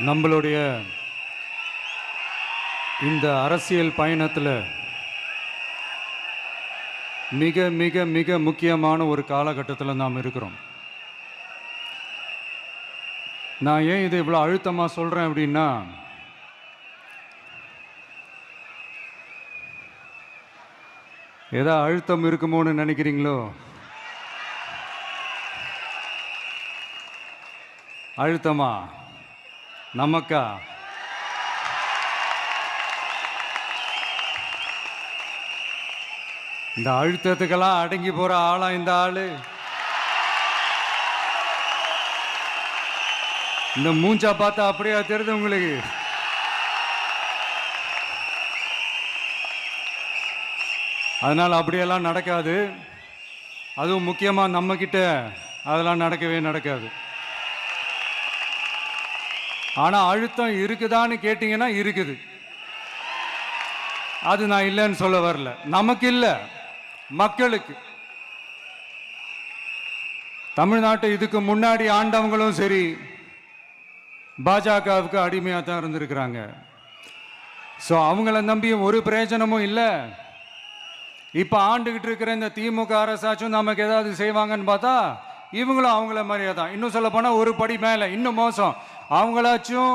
நம்மளுடைய இந்த அரசியல் பயணத்தில் மிக மிக மிக முக்கியமான ஒரு காலகட்டத்தில் நாம் இருக்கிறோம். நான் ஏன் இதை இவ்வளோ அழுத்தமாக சொல்கிறேன் அப்படின்னா, ஏதோ அழுத்தம் இருக்குமோன்னு நினைக்கிறீங்களோ? அழுத்தமா? நமக்கா? இந்த அழுத்தத்துக்கெல்லாம் அடங்கி போற ஆளா இந்த ஆளு? இந்த மூஞ்சா பார்த்தா அப்படியா தெரியுது உங்களுக்கு? அதனால அப்படியெல்லாம் நடக்காது. அதுவும் முக்கியமா நம்ம கிட்ட அதெல்லாம் நடக்கவே நடக்காது. ஆனா அழுத்தம் இருக்குதான்னு கேட்டீங்கன்னா இருக்குது. அது நான் இல்லைன்னு சொல்ல வரல. நமக்கு இல்லை, மக்களுக்கு. தமிழ்நாட்டை இதுக்கு முன்னாடி ஆண்டவங்களும் சரி பாஜகவுக்கு அடிமையாக தான் இருந்திருக்கிறாங்க. ஸோ அவங்கள நம்பியும் ஒரு பிரயோஜனமும் இல்லை. இப்போ ஆண்டுகிட்டு இருக்கிற இந்த திமுக அரசாச்சும் நமக்கு ஏதாவது செய்வாங்கன்னு பார்த்தா இவங்களும் அவங்கள மாதிரியே தான். இன்னும் சொல்ல போனால் ஒரு படி மேலே, இன்னும் மோசம். அவங்களாச்சும்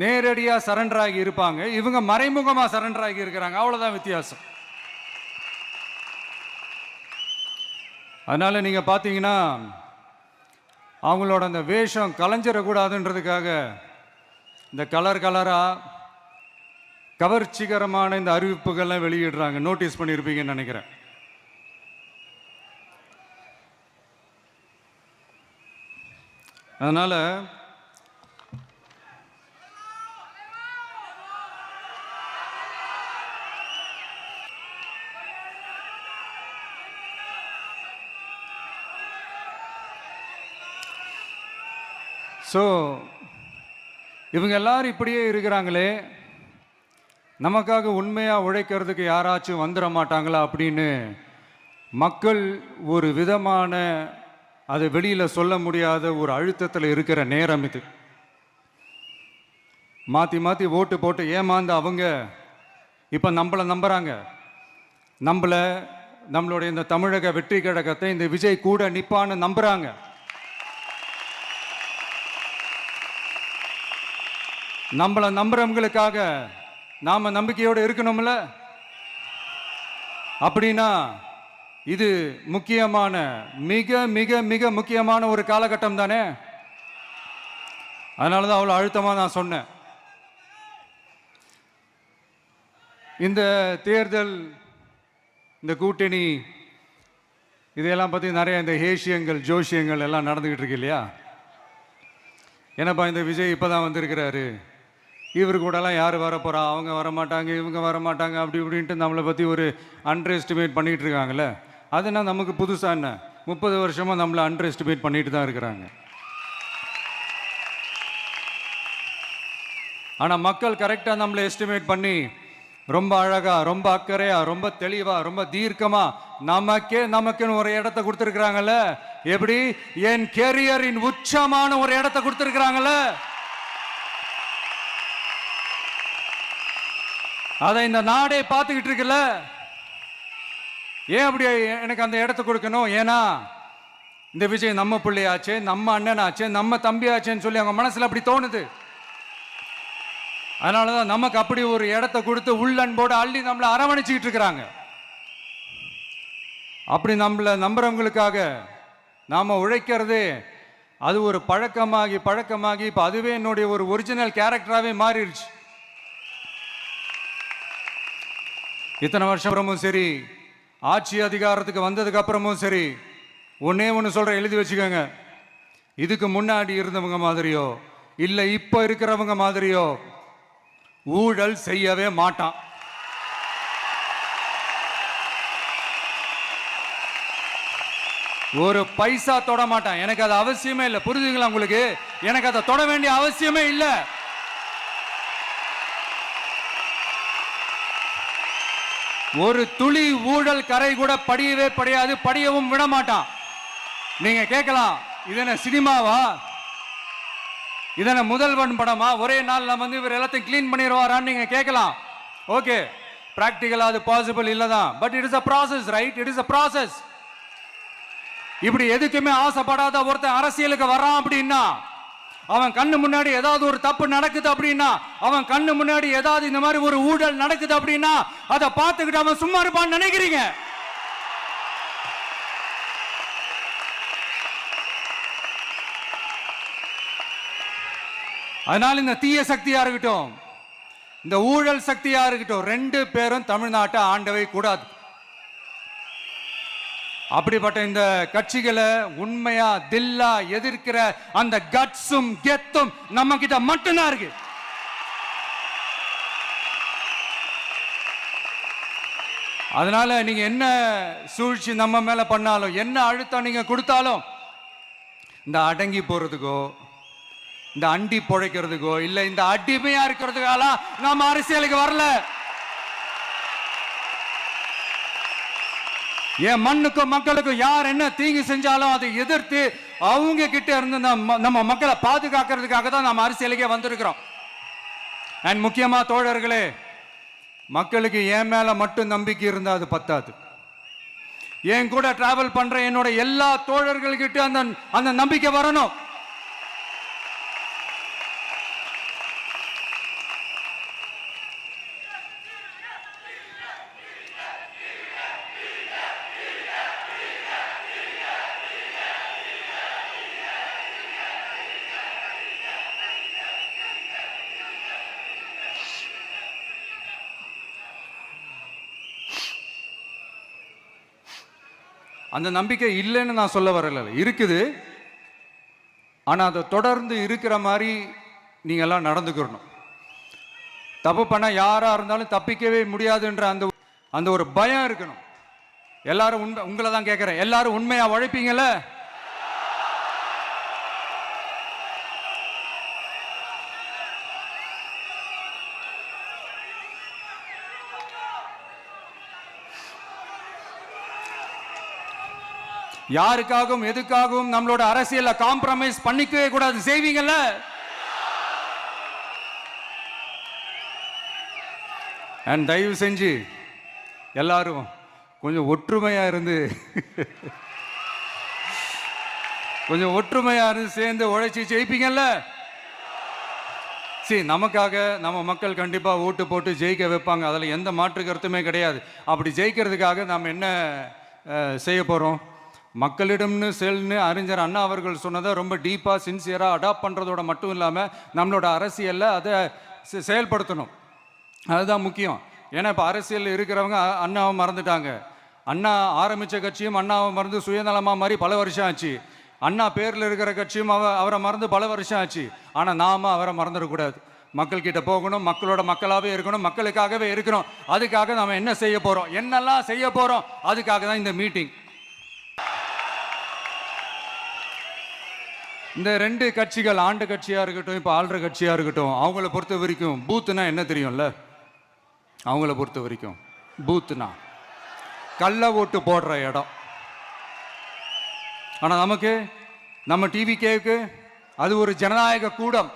நேரடியாக சரண்டர் ஆகி இருப்பாங்க, இவங்க மறைமுகமாக சரண்டர் ஆகி இருக்கிறாங்க. அவ்வளோதான் வித்தியாசம். அதனால நீங்கள் பார்த்தீங்கன்னா அவங்களோட அந்த வேஷம் கலைஞ்சிடக்கூடாதுன்றதுக்காக இந்த கலராக கவர்ச்சிகரமான இந்த அறிவிப்புகள்லாம் வெளியிடுறாங்க. நோட்டீஸ் பண்ணியிருப்பீங்கன்னு நினைக்கிறேன். அதனால் இவங்க எல்லாரும் இப்படியே இருக்கிறாங்களே, நமக்காக உண்மையாக உழைக்கிறதுக்கு யாராச்சும் வந்துட மாட்டாங்களா அப்படின்னு மக்கள் ஒரு விதமான அதை வெளியில் சொல்ல முடியாத ஒரு அழுத்தத்தில் இருக்கிற நேரம் இது. மாற்றி மாற்றி ஓட்டு போட்டு ஏமாந்து அவங்க இப்போ நம்மளை நம்புகிறாங்க. நம்மளுடைய இந்த தமிழக வெற்றி கழகத்தை இந்த விஜய் கூட நிற்பான்னு நம்புகிறாங்க. நம்மளை நம்புறவங்களுக்காக நாம நம்பிக்கையோடு இருக்கணும்ல. அப்படின்னா இது முக்கியமான மிக மிக மிக முக்கியமான ஒரு காலகட்டம் தானே. அதனால தான் அவ்வளோ அழுத்தமாக நான் சொன்னேன். இந்த தேர்தல், இந்த கூட்டணி, இதையெல்லாம் பற்றி நிறைய இந்த ஹேஷியங்கள் ஜோஷியங்கள் எல்லாம் நடந்துக்கிட்டு இருக்கு இல்லையா? என்னப்பா இந்த விஜய் இப்போ தான் வந்திருக்கிறாரு, இவர் கூடலாம் யார் வரப்போகிறா, அவங்க வரமாட்டாங்க, இவங்க வரமாட்டாங்க, அப்படி இப்படின்ட்டு நம்மளை பற்றி ஒரு அண்டர் எஸ்டிமேட் பண்ணிகிட்டு இருக்காங்களே. அதுனா நமக்கு புதுசாக என்ன? 30 வருஷமாக நம்மளை அண்டர் எஸ்டிமேட் பண்ணிட்டு தான் இருக்கிறாங்க. ஆனால் மக்கள் கரெக்டாக நம்மளை எஸ்டிமேட் பண்ணி ரொம்ப அழகாக, ரொம்ப அக்கறையாக, ரொம்ப தெளிவாக, ரொம்ப தீர்க்கமாக நமக்குன்னு ஒரு இடத்த கொடுத்துருக்குறாங்கல்ல. எப்படி? என் கேரியரின் உச்சமான ஒரு இடத்த கொடுத்துருக்குறாங்கல்ல. அதை இந்த நாடே பார்த்துக்கிட்டு இருக்குல்ல. ஏன் அப்படி எனக்கு அந்த இடத்த கொடுக்கணும்? ஏன்னா இந்த விஜய் நம்ம பிள்ளையாச்சே, நம்ம அண்ணனாச்சே, நம்ம தம்பியாச்சேன்னு சொல்லி அவங்க மனசுல அப்படி தோணுது. அதனாலதான் நமக்கு அப்படி ஒரு இடத்த கொடுத்து உள்ளன்போடு அள்ளி நம்மளை அரவணைச்சிக்கிட்டு இருக்கிறாங்க. அப்படி நம்மளை நம்புறவங்களுக்காக நாம உழைக்கிறதே அது ஒரு பழக்கமாகி இப்ப அதுவே என்னுடைய ஒரு ஒரிஜினல் கேரக்டராகவே மாறிடுச்சு. இத்தனை வருஷம் சரி, ஆட்சி அதிகாரத்துக்கு வந்ததுக்கு அப்புறமும் சரி, ஒன்னே ஒன்று சொல்ற, எழுதி வச்சுக்கோங்க. இதுக்கு முன்னாடி இருந்தவங்க மாதிரியோ இல்லை இப்போ இருக்கிறவங்க மாதிரியோ ஊழல் செய்யவே மாட்டான். ஒரு பைசா தொட மாட்டான். எனக்கு அது அவசியமே இல்லை. புரிஞ்சுங்களா உங்களுக்கு? எனக்கு அதை தொட வேண்டிய அவசியமே இல்லை. ஒரு துளி ஊழல் கரை கூட படியவே படியாது, படியவும் விட மாட்டான். நீங்க கேட்கலாம், இது என்ன சினிமாவா? இதன முதல்வன் படமா? ஒரே நாள் நம்ம வந்து இவர் எல்லாத்தையும் கிளீன் பண்ணிடுவாரான்னு நீங்க கேட்கலாம். ஓகே, பிராக்டிகலா அது பாசிபிள் இல்லதான். But it is a process, right? It is a process. இப்படி எதுக்குமே ஆசைப்படாத ஒருத்தன் அரசியலுக்கு வரான் அப்படின்னா, அவன் கண்ணு முன்னாடி ஏதாவது ஒரு தப்பு நடக்குது அப்படின்னா, அவன் கண்ணு முன்னாடி ஏதாவது இந்த மாதிரி ஒரு ஊழல் நடக்குது அப்படின்னா, அதை பார்த்துக்கிட்டு அவன் சும்மா இருப்பான்னு நினைக்கிறீங்க? அதனால இந்த தீய சக்தியா இருக்கட்டும், இந்த ஊழல் சக்தியா இருக்கட்டும், ரெண்டு பேரும் தமிழ்நாட்டை ஆண்டவே கூடாது. அப்படிப்பட்ட இந்த கட்சிகளை உண்மையா தில்லா எதிர்க்கிற அந்த கட்ஸும் கெத்தும் நம்ம கிட்ட மட்டும்தான் இருக்கு. அதனால நீங்க என்ன சூழ்ச்சி நம்ம மேல பண்ணாலும், என்ன அழுத்தம் நீங்க கொடுத்தாலும், இந்த அடங்கி போறதுக்கோ, இந்த அண்டி பொழைக்கிறதுக்கோ, இல்ல இந்த அடிமையா இருக்கிறதுக்கால நாம அரசியலுக்கு வரல. என் மண்ணுக்கும் மக்களுக்கும் யார் என்ன தீங்கு செஞ்சாலும் அதை எதிர்த்து அவங்க கிட்ட இருந்து நம்ம மக்களை பாதுகாக்கிறதுக்காக தான் நம்ம அரசியலுக்கே வந்திருக்கிறோம். அண்ட் முக்கியமா தோழர்களே, மக்களுக்கு என் மேல மட்டும் நம்பிக்கை இருந்தா அது பத்தாது. என் கூட டிராவல் பண்ற என்னோட எல்லா தோழர்கள்கிட்ட அந்த நம்பிக்கை வரணும். அந்த நம்பிக்கை இல்லைன்னு நான் சொல்ல வரல, இருக்குது. ஆனால் அதை தொடர்ந்து இருக்கிற மாதிரி நீங்கள் எல்லாம் நடந்துக்கிறணும். தப்பு பண்ண யாராக இருந்தாலும் தப்பிக்கவே முடியாதுன்ற அந்த ஒரு பயம் இருக்கணும். எல்லாரும் உங்களை தான் கேட்குறேன், எல்லாரும் உண்மையாக உழைப்பீங்கல்ல? யாருக்காகவும் எதுக்காகவும் நம்மளோட அரசியல்ல காம்ப்ரமைஸ் பண்ணிக்கவே கூடாது. செய்வீங்கல்ல? அண்ட் தயவு செஞ்சு எல்லாரும் கொஞ்சம் ஒற்றுமையா இருந்து சேர்ந்து உழைச்சி ஜெயிப்பீங்கல்ல? சரி, நமக்காக நம்ம மக்கள் கண்டிப்பா ஓட்டு போட்டு ஜெயிக்க வைப்பாங்க, அதில் எந்த மாற்று கருத்துமே கிடையாது. அப்படி ஜெயிக்கிறதுக்காக நாம் என்ன செய்ய போறோம்? மக்களிடம்னு செல்னு அறிஞர் அண்ணா அவர்கள் சொன்னதை ரொம்ப டீப்பாக சின்சியராக அடாப்ட் பண்ணுறதோட மட்டும் இல்லாமல் நம்மளோட அரசியலில் அதை செயல்படுத்தணும். அதுதான் முக்கியம். ஏன்னா இப்போ அரசியலில் இருக்கிறவங்க அண்ணாவை மறந்துட்டாங்க. அண்ணா ஆரம்பித்த கட்சியும் அண்ணாவை மறந்து சுயநலமாக மாதிரி பல வருஷம் ஆச்சு. அண்ணா பேரில் இருக்கிற கட்சியும் அவரை மறந்து பல வருஷம் ஆச்சு. ஆனால் நாம் அவரை மறந்துடக்கூடாது. மக்கள்கிட்ட போகணும், மக்களோட மக்களாகவே இருக்கணும், மக்களுக்காகவே இருக்கணும். அதுக்காக நாம் என்ன செய்ய போகிறோம், என்னெல்லாம் செய்ய போகிறோம், அதுக்காக தான் இந்த மீட்டிங். இந்த ரெண்டு கட்சிகள், ஆண்ட கட்சியாக இருக்கட்டும், இப்போ ஆள்ற கட்சியாக இருக்கட்டும், அவங்கள பொறுத்த வரைக்கும் பூத்துனா என்ன தெரியும்ல? அவங்கள பொறுத்த வரைக்கும் பூத்துனா கள்ள ஓட்டு போடுற இடம். ஆனால் நமக்கு, நம்ம டிவிகேவுக்கு அது ஒரு ஜனநாயக கூடம்.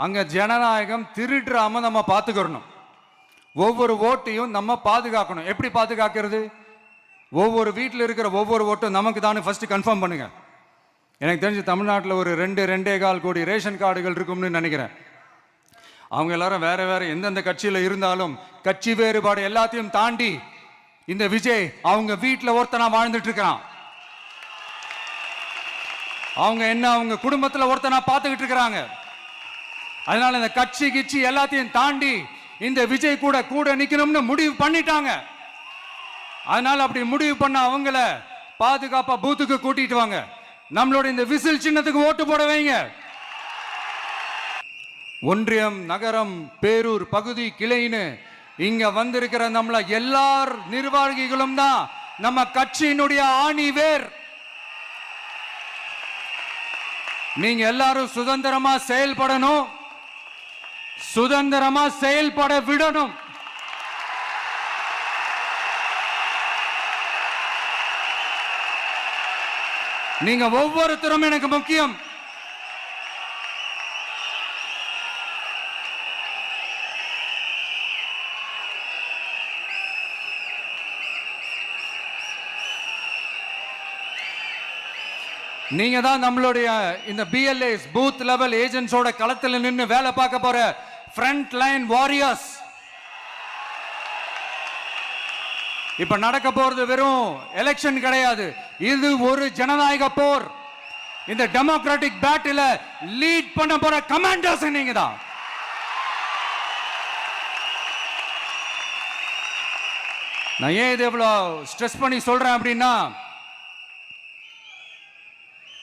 அங்கே ஜனநாயகம் திருடுறாம நம்ம பார்த்துக்கிறணும். ஒவ்வொரு ஓட்டையும் நம்ம பாதுகாக்கணும். எப்படி பாதுகாக்கிறது? ஒவ்வொரு வீட்டில் இருக்கிற ஒவ்வொரு ஓட்டும் நமக்கு தானே ஃபர்ஸ்ட் கன்ஃபார்ம் பண்ணுங்க. எனக்கு தெரிஞ்சு தமிழ்நாட்டில் ஒரு 2.25 கோடி ரேஷன் கார்டுகள் இருக்கும்னு நினைக்கிறேன். அவங்க எல்லாரும் வேற வேற எந்தெந்த கட்சியில் இருந்தாலும் கட்சி வேறுபாடு எல்லாத்தையும் தாண்டி இந்த விஜய் அவங்க வீட்டில் ஒருத்தனா வாழ்ந்துட்டு இருக்கிறான். அவங்க குடும்பத்தில் ஒருத்தனா பார்த்துக்கிட்டு இருக்கிறாங்க. அதனால இந்த கட்சி கிச்சி எல்லாத்தையும் தாண்டி இந்த விஜய் கூட நிக்கணும்னு முடிவு பண்ணிட்டாங்க. அதனால அப்படி முடிவு பண்ண அவங்கள பாதுகாப்பா பூத்துக்கு கூட்டிட்டு வாங்க. நம்மளோட இந்த விசில் சின்னத்துக்கு ஓட்டு போட வைங்க. ஒன்றியம், நகரம், பேரூர் பகுதி கிளைன்னு இங்க வந்திருக்கிற நம்மள எல்லார் நிர்வாகிகளும் தான் நம்ம கட்சியினுடைய ஆணி வேர். நீங்க எல்லாரும் சுதந்திரமா செயல்படணும், சுதந்திரமா செயல்பட விடணும். நீங்க ஒவ்வொருத்தரும் எனக்கு முக்கியம். நீங்க தான் நம்மளுடைய இந்த பிஎல்ஏஸ் பூத் லெவல் ஏஜென்ட்ஸோட களத்தில் நின்று வேலை பார்க்க போற ஃப்ரண்ட் லைன் வாரியர்ஸ். இப்ப நடக்க போறது வெறும் எலெக்ஷன் கிடையாது, இது ஒரு ஜனநாயக போர். இந்த டெமோக்ராட்டிக் பேட்டில லீட் பண்ண போற கமாண்டர்ஸ் நீங்க தான். நான் ஏன் இது எவ்வளவு ஸ்ட்ரெஸ் பண்ணி சொல்றேன் அப்படின்னா,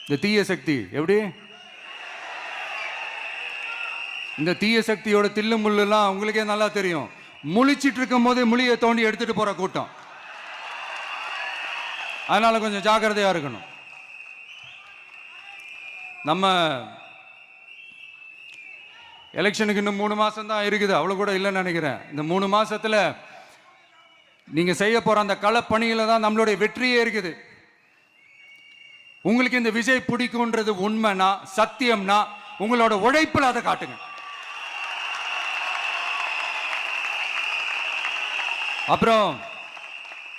இந்த தீய சக்தி எப்படி இந்த தீய சக்தியோட தில்லு முள்ளுலாம் உங்களுக்கே நல்லா தெரியும். முழிச்சிட்டு இருக்கும் போது முழியை தோண்டி எடுத்துட்டு போற கூட்டம். அதனால கொஞ்சம் ஜாக்கிரதையா இருக்கணும். நம்ம எலெக்ஷனுக்கு இன்னும் 3 மாசம் தான் இருக்குது, அவ்வளவு கூட இல்லைன்னு நினைக்கிறேன். இந்த 3 மாசத்துல நீங்க செய்ய போற அந்த களப்பணியில தான் நம்மளுடைய வெற்றியே இருக்குது. உங்களுக்கு இந்த விஜய் பிடிக்கும்ன்றது உண்மைனா, சத்தியம்னா, உங்களோட உழைப்பில் அதை காட்டுங்க. அப்புறம்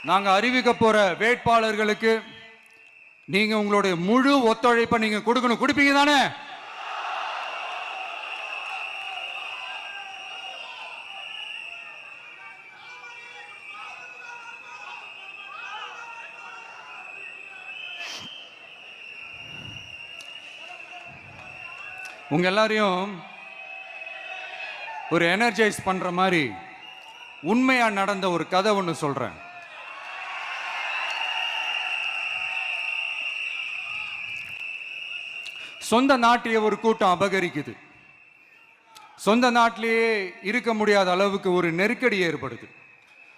நாங்க அறிவிக்க போற வேட்பாளர்களுக்கு நீங்க உங்களுடைய முழு ஒத்துழைப்பை நீங்க கொடுக்கணும். கொடுப்பீங்க தானே? உங்க எல்லாரையும் ஒரு எனர்ஜைஸ் பண்ற மாதிரி உண்மையா நடந்த ஒரு கதை ஒன்று சொல்றேன். சொந்த நாட்டையே ஒரு கூட்டம் அபகரிக்குது. சொந்த நாட்டிலேயே இருக்க முடியாத அளவுக்கு ஒரு நெருக்கடி ஏற்படுது.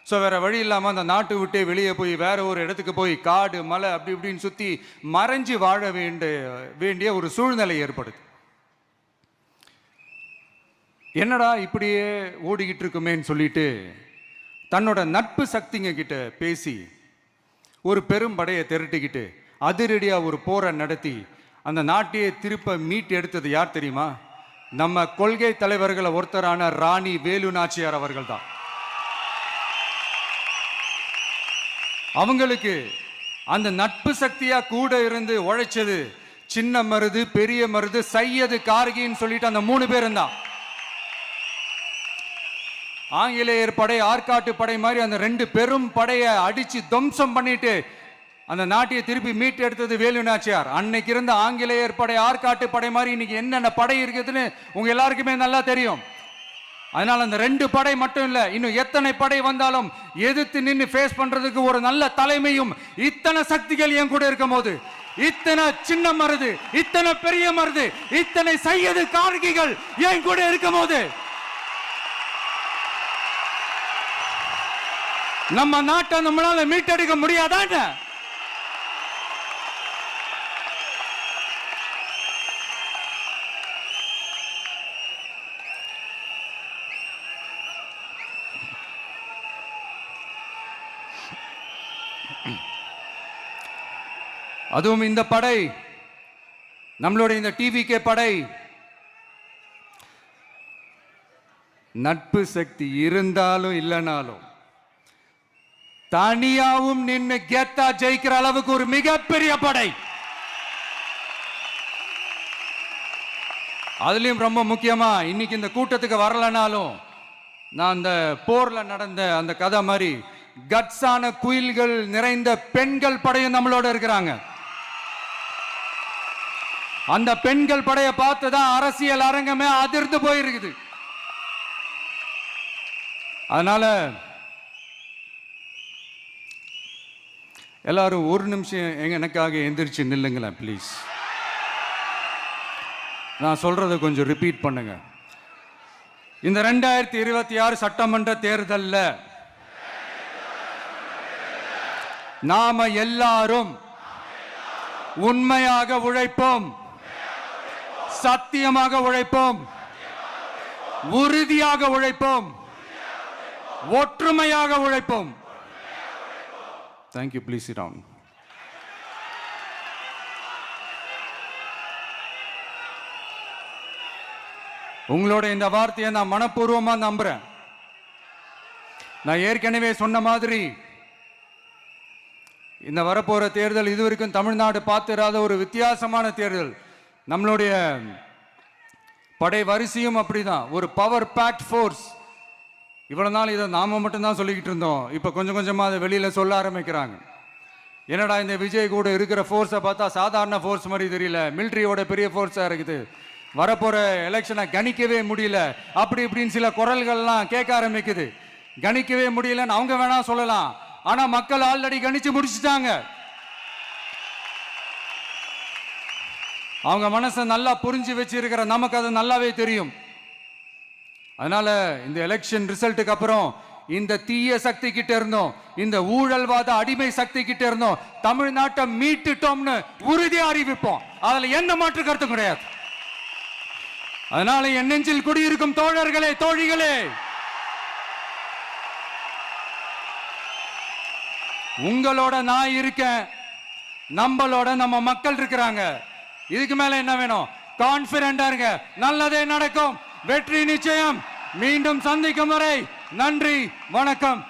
ஸோ வேற வழி இல்லாமல் அந்த நாட்டை விட்டே வெளியே போய் வேற ஒரு இடத்துக்கு போய் காடு மலை அப்படி இப்படின்னு சுற்றி மறைஞ்சு வாழ வேண்டிய ஒரு சூழ்நிலை ஏற்படுது. என்னடா இப்படியே ஓடிக்கிட்டு இருக்குமேன்னு சொல்லிட்டு தன்னோட நட்பு சக்திங்க கிட்ட பேசி ஒரு பெரும் படையை திரட்டிக்கிட்டு அதிரடியா ஒரு போரை நடத்தி அந்த நாட்டையே திருப்ப மீட்டு எடுத்தது யார் தெரியுமா? நம்ம கொள்கை தலைவர்களை ஒருத்தரான ராணி வேலு நாச்சியார் அவர்கள் தான். அவங்களுக்கு அந்த நட்பு சக்தியா கூட இருந்து உழைச்சது சின்ன மருது, பெரிய மருது, சையது, கார்கின்னு சொல்லிட்டு அந்த 3 பேரும் தான். ஆங்கிலேயர் படை, ஆற்காட்டு படை மாதிரி அந்த 2 பெரும் படையை அடிச்சு துவம்சம் பண்ணிட்டு அந்த நாட்டையை திருப்பி மீட்டு எடுத்தது வேலு நாச்சியார். அன்னைக்கு இருந்த ஆங்கிலேயர் படை, ஆற்காட்டு படை மாதிரி இன்னைக்கு என்னென்ன படை இருக்குதுன்னு உங்க எல்லாருக்குமே நல்லா தெரியும். அதனால அந்த 2 படை மட்டும் இல்ல, இன்னும் எத்தனை படை வந்தாலும் எதிர்த்து நின்று ஃபேஸ் பண்றதுக்கு ஒரு நல்ல தலைமையும் இத்தனை சக்திகள் என் கூட இருக்கும் போது, இத்தனை சின்ன மருது, இத்தனை பெரிய மருது, இத்தனை சையது, கார்கிகள் என் கூட இருக்கும் போது நம்ம நாட்டை நம்மளால மீட்டெடுக்க முடியாதான்னு அதுவும் இந்த படை, நம்மளுடைய இந்த டிவிகே படை நட்பு சக்தி இருந்தாலும் இல்லைனாலும் தனியாவும் நின்று கெத்தா ஜெயிக்கிற அளவுக்கு ஒரு மிகப்பெரிய படை. அதுலயும் ரொம்ப முக்கியமா இன்னைக்கு இந்த கூட்டத்துக்கு வரலனாலும் நான் அந்த போர்ல நடந்த அந்த கதை மாதிரி கட்ஸான குயில்கள் நிறைந்த பெண்கள் படையும் நம்மளோட இருக்கிறாங்க. அந்த பெண்கள் படையை பார்த்துதான் அரசியல் அரங்கமே அதிர்ந்து போயிருக்குது. அதனால எல்லாரும் ஒரு நிமிஷம் எனக்காக எந்திரிச்சு நில்லுங்களேன் ப்ளீஸ். நான் சொல்றதை கொஞ்சம் ரிப்பீட் பண்ணுங்க. இந்த 2026 சட்டமன்ற தேர்தல்ல நாம எல்லாரும் உண்மையாக உழைப்போம், சத்தியமாக உழைப்போம், உறுதியாக உழைப்போம், ஒற்றுமையாக உழைப்போம். Thank you. Please sit down. உங்களோட இந்த வார்த்தையை நான் மனப்பூர்வமா நம்புறேன். நான் ஏற்கனவே சொன்ன மாதிரி இந்த வரப்போற தேர்தல் இதுவரைக்கும் தமிழ்நாடு பார்த்திராத ஒரு வித்தியாசமான தேர்தல். நம்மளுடைய படை வரிசையும் அப்படிதான், ஒரு பவர் பேக்ட் ஃபோர்ஸ். இவ்வளவு நாள் இதை நாம மட்டும்தான் சொல்லிக்கிட்டு இருந்தோம். இப்ப கொஞ்சம் கொஞ்சமா அதை வெளியில சொல்ல ஆரம்பிக்கிறாங்க. என்னடா இந்த விஜய் கூட இருக்கிற ஃபோர்ஸை பார்த்தா சாதாரண ஃபோர்ஸ் மாதிரி தெரியல, மிலிட்ரியோட பெரிய ஃபோர்ஸா இருக்குது, வரப்போற எலெக்ஷனை கணிக்கவே முடியல, அப்படி இப்படின்னு சில குரல்கள்லாம் கேட்க ஆரம்பிக்குது. கணிக்கவே முடியலன்னு அவங்க வேணா சொல்லலாம், ஆனா மக்கள் ஆல்ரெடி கணிச்சு முடிச்சுட்டாங்க. அவங்க மனசை நல்லா புரிஞ்சு வச்சிருக்கிற நமக்கு அது நல்லாவே தெரியும். அதனால இந்த எலெக்ஷன் ரிசல்ட்டுக்கு அப்புறம் இந்த தீய சக்தி கிட்ட இருந்தோம், இந்த ஊழல்வாத அடிமை சக்தி கிட்ட இருந்தோம், தமிழ்நாட்டை மீட்டுட்டோம்னு உறுதியா அறிவிப்போம். அதுல என்ன மாற்று கருத்து கிடையாது. அதனால என் நெஞ்சில் குடியிருக்கும் தோழர்களே, தோழிகளே, உங்களோட நான் இருக்கேன், நம்மளோட நம்ம மக்கள் இருக்கிறாங்க. இதுக்கு மேல என்ன வேணும்? கான்பிடண்டா இருங்க, நல்லதே நடக்கும், வெற்றி நிச்சயம். மீண்டும் சந்திக்கும் வரை நன்றி, வணக்கம்.